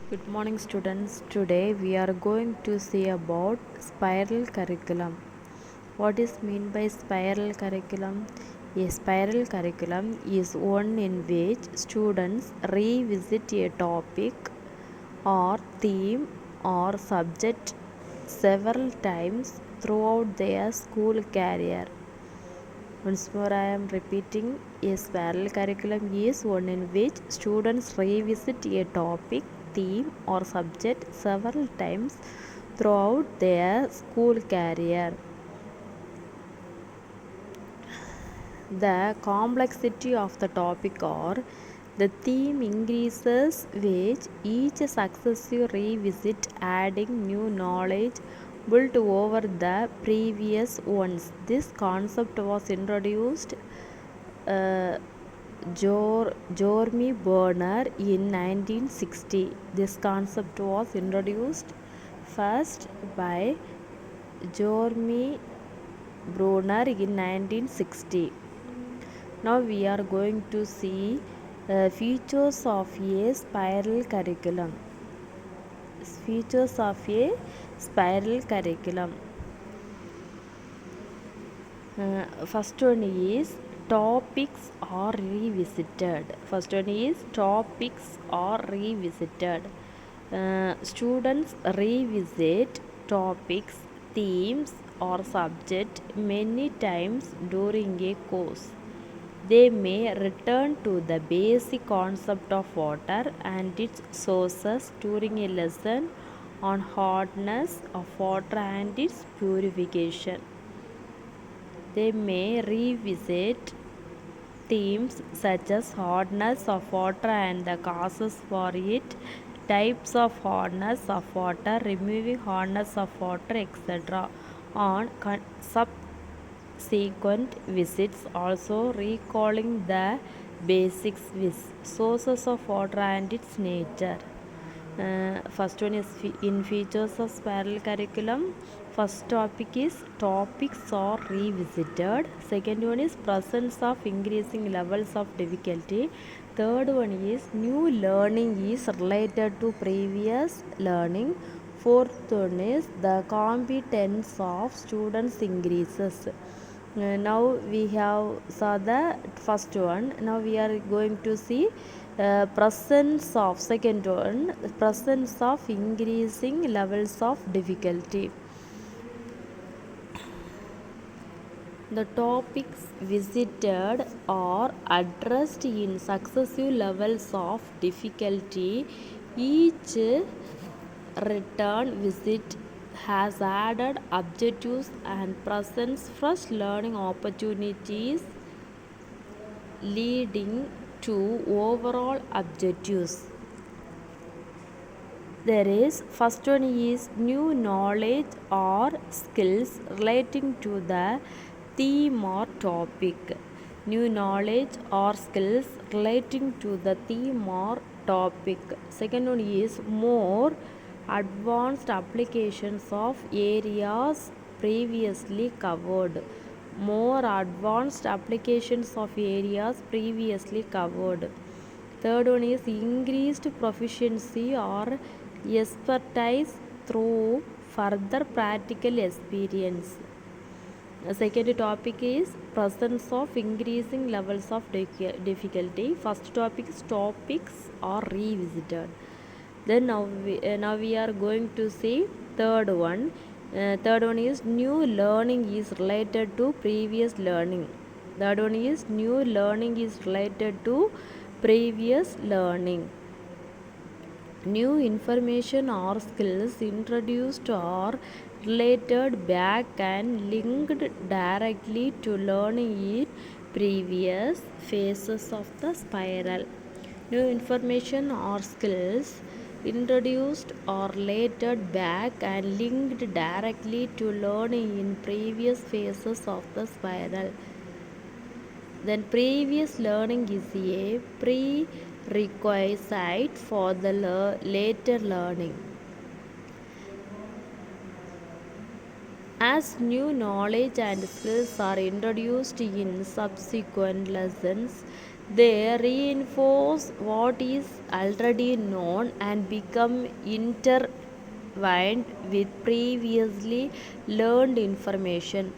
Good morning, students. Today we are going to see about spiral curriculum. What is mean by spiral curriculum? A spiral curriculum is one in which students revisit a topic or theme or subject several times throughout their school career. Once more, I am repeating, a spiral curriculum is one in which students revisit a topic, theme, or subject several times throughout their school career. The complexity of the topic or the theme increases with each successive revisit, adding new knowledge built over the previous ones. This concept was introduced uh, Jeremy Bernard in 1960. This concept was introduced first by Jeremy Bronner in 1960. Now we are going to see features of a spiral curriculum. Features of a spiral curriculum. First one is topics are revisited. First one is topics are revisited. Students revisit topics, themes, or subject many times during a course. They may return to the basic concept of water and its sources during a lesson on hardness of water and its purification. They may revisit themes such as hardness of water and the causes for it, types of hardness of water, removing hardness of water, etc. on subsequent visits, also recalling the basics with sources of water and its nature. First one is in features of spiral curriculum. First topic is topics are revisited. Second one is presence of increasing levels of difficulty. Third one is new learning is related to previous learning. Fourth one is the competence of students increases. Now we have saw the first one. Now we are going to see presence of second one, presence of increasing levels of difficulty. The topics visited are addressed in successive levels of difficulty. Each return visit has added objectives and presents fresh learning opportunities, leading to overall objectives. There is first one is new knowledge or skills relating to the theme or topic. New knowledge or skills relating to the theme or topic. Second one is more advanced applications of areas previously covered. More advanced applications of areas previously covered. Third one is increased proficiency or expertise through further practical experience. The second topic is presence of increasing levels of difficulty. First topic is topics are revisited. Then now we are going to see third one. Third one is new learning is related to previous learning. Third one is new learning is related to previous learning. New information or skills introduced or related back and linked directly to learning in previous phases of the spiral. New information or skills introduced or related back and linked directly to learning in previous phases of the spiral. Then previous learning is a prerequisite for the later learning. As new knowledge and skills are introduced in subsequent lessons, They reinforce what is already known and become intertwined with previously learned information.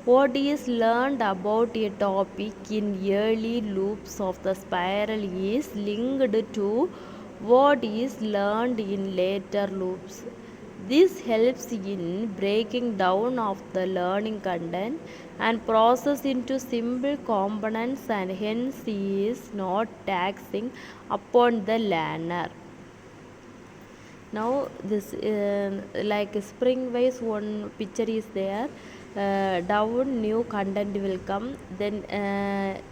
What is learned about a topic in early loops of the spiral is linked to what is learned in later loops. This helps in breaking down of the learning content and process into simple components and hence is not taxing upon the learner. Now this like spring wise one picture is there, down new content will come, then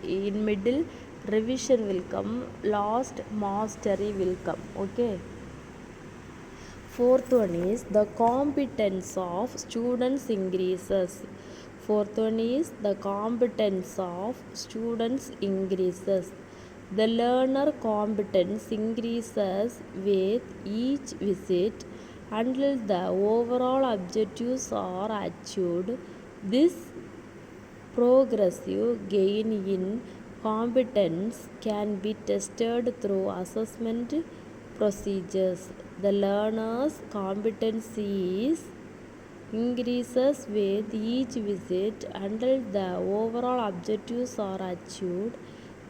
in middle revision will come, last mastery will come. Okay. Fourth one is the competence of students increases. Fourth one is the competence of students increases. The learner competence increases with each visit until the overall objectives are achieved. This progressive gain in competence can be tested through assessment procedures. The learner's competencies increases with each visit until the overall objectives are achieved.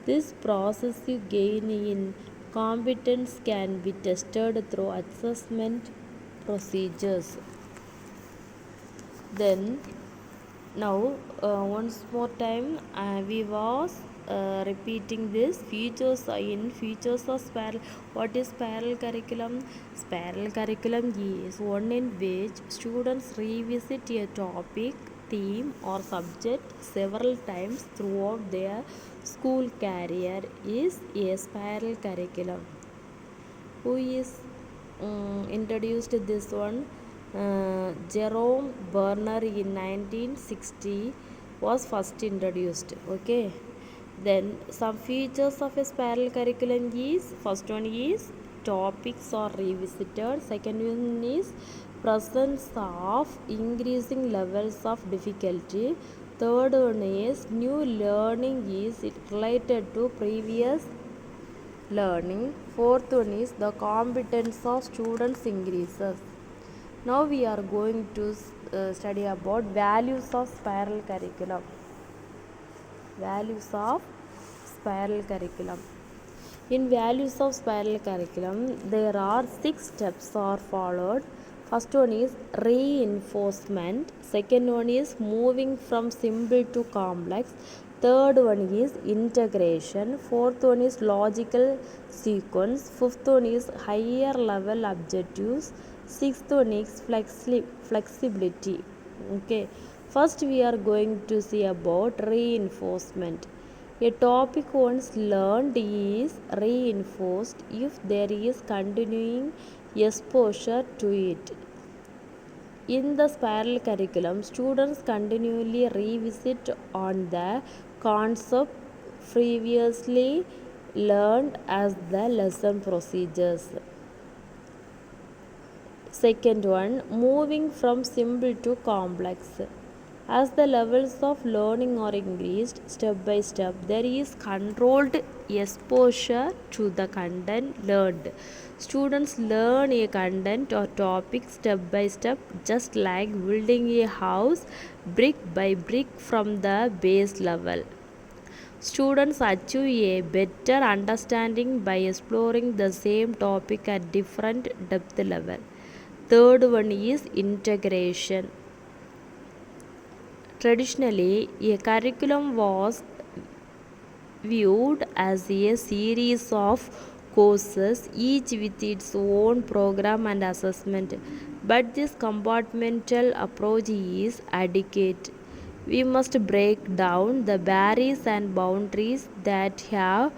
This progressive gain in competence can be tested through assessment procedures. Then now once more time we was repeating this features in features of spiral. What is spiral curriculum? Spiral curriculum is one in which students revisit a topic, theme or subject several times throughout their school career is a spiral curriculum. Who is introduced this one? Jerome Bernard in 1960 was first introduced. Okay. Then some features of a spiral curriculum is, first one is topics are revisited, second one is presence of increasing levels of difficulty, third one is new learning is related to previous learning, fourth one is the competence of students increases. Now we are going to study about values of spiral curriculum. Values of spiral curriculum. In values of spiral curriculum, there are 6 steps are followed. First one is reinforcement. Second one is moving from simple to complex. Third one is integration. Fourth one is logical sequence. Fifth one is higher level objectives. Sixth one is flexibility. Okay. First we are going to see about reinforcement. A topic once learned is reinforced if there is continuing exposure to it. In the spiral curriculum, students continually revisit on the concept previously learned as the lesson procedures. Second one, moving from simple to complex. As the levels of learning are increased step by step, there is controlled exposure to the content learned. Students learn a content or topic step by step, just like building a house brick by brick from the base level. Students achieve a better understanding by exploring the same topic at different depth level. Third one is integration. Traditionally, a curriculum was viewed as a series of courses, each with its own program and assessment. But this compartmental approach is adequate. We must break down the barriers and boundaries that have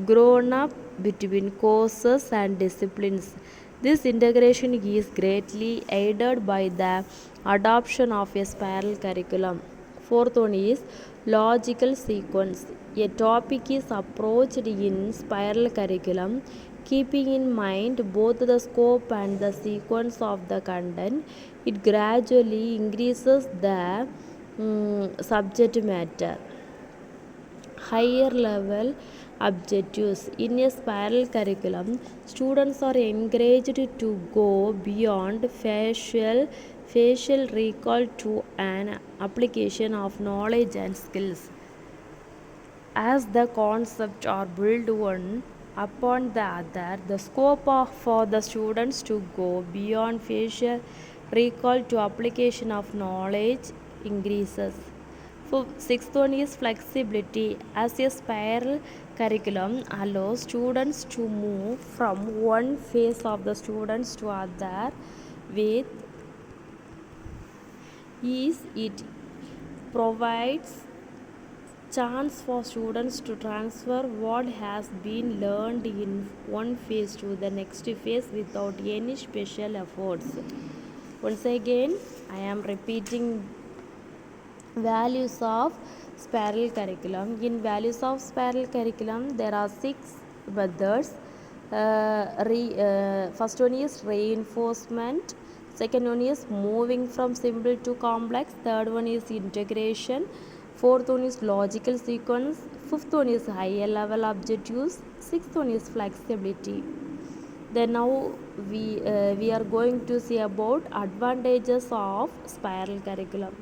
grown up between courses and disciplines. This integration is greatly aided by the adoption of a spiral curriculum. Fourth one is logical sequence. A topic is approached in spiral curriculum keeping in mind both the scope and the sequence of the content. It gradually increases the subject matter. Higher level objectives. In a spiral curriculum, students are encouraged to go beyond facial recall to an application of knowledge and skills. As the concepts are built one upon the other, the scope for the students to go beyond facial recall to application of knowledge increases. Sixth one is flexibility. As a spiral curriculum allows students to move from one phase of the students to other with ease. It provides chance for students to transfer what has been learned in one phase to the next phase without any special efforts. Once again, I am repeating values of spiral curriculum. In values of spiral curriculum, there are 6 methods. First one is reinforcement. Second one is moving from simple to complex. Third one is integration. Fourth one is logical sequence. Fifth one is higher level objectives. Sixth one is flexibility. Then now we are going to see about advantages of spiral curriculum.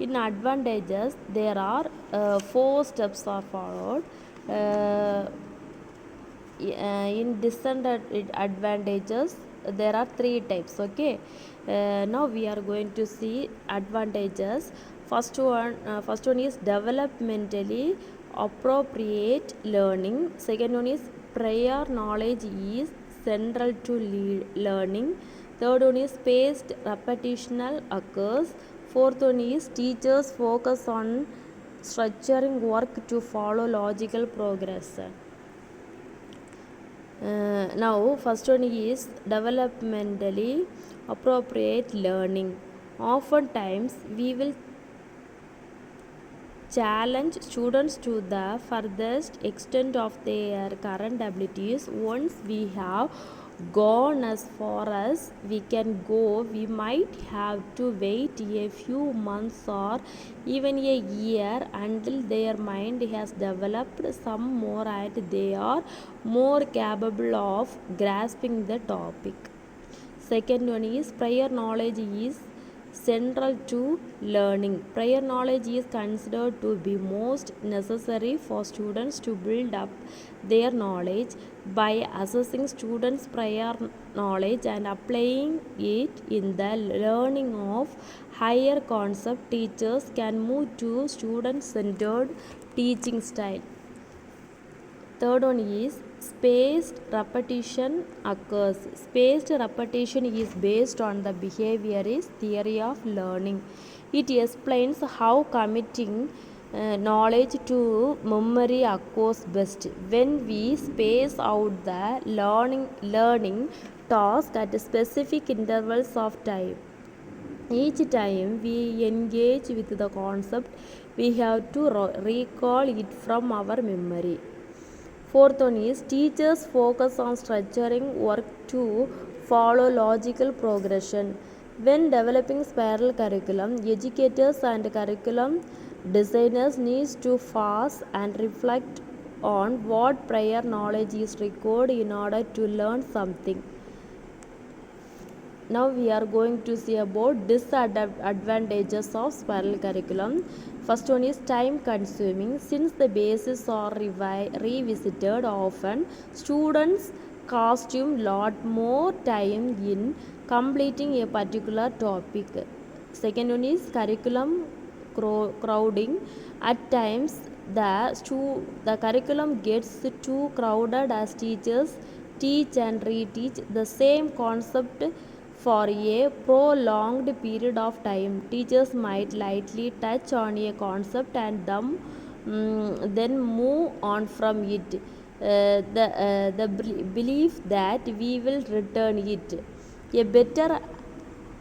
In advantages, there are 4 steps are followed. In disadvantages, there are 3 types. Okay, now we are going to see advantages. First one is developmentally appropriate learning. Second one is prior knowledge is central to learning. Third one is spaced repetitional occurs. Fourth one is teachers focus on structuring work to follow logical progress. Now first one is developmentally appropriate learning. Oftentimes we will challenge students to the furthest extent of their current abilities. Once we have gone as far as we can go, we might have to wait a few months or even a year until their mind has developed some more and they are more capable of grasping the topic. Second one is prior knowledge is central to learning. Prior knowledge is considered to be most necessary for students to build up their knowledge. By assessing students' prior knowledge and applying it in the learning of higher concept, teachers can move to student-centered teaching style. Third one is spaced repetition occurs. Spaced repetition is based on the behaviorist theory of learning. It explains how committing knowledge to memory occurs best when we space out the learning task at specific intervals of time. Each time we engage with the concept, we have to recall it from our memory. Fourth one is teachers focus on structuring work to follow logical progression. When developing spiral curriculum, educators and curriculum designers need to pause and reflect on what prior knowledge is required in order to learn something. Now we are going to see about disadvantages of spiral curriculum. First one is time consuming. Since the bases are revisited often, students consume lot more time in completing a particular topic. Second one is curriculum crowding. At times the curriculum gets too crowded as teachers teach and reteach the same concept for a prolonged period of time. Teachers might lightly touch on a concept and then move on from it. The belief that we will return it. A better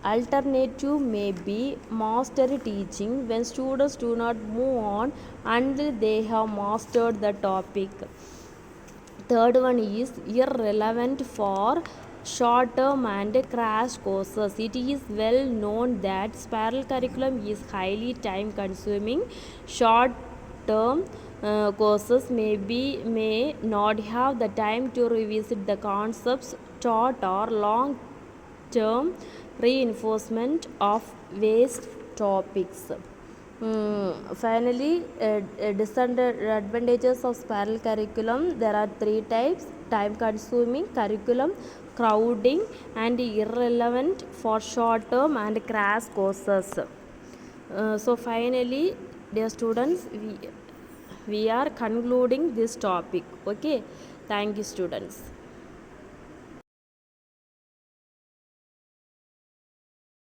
alternative may be mastery teaching, when students do not move on until they have mastered the topic. Third one is irrelevant for short term and crash courses. It is well known that spiral curriculum is highly time consuming. Short term courses may not have the time to revisit the concepts taught or long term reinforcement of waste topics. Finally, disadvantages of spiral curriculum. There are three types: time consuming curriculum, crowding, and irrelevant for short term and crash courses. So finally, dear students, we are concluding this topic. Okay, thank you, students.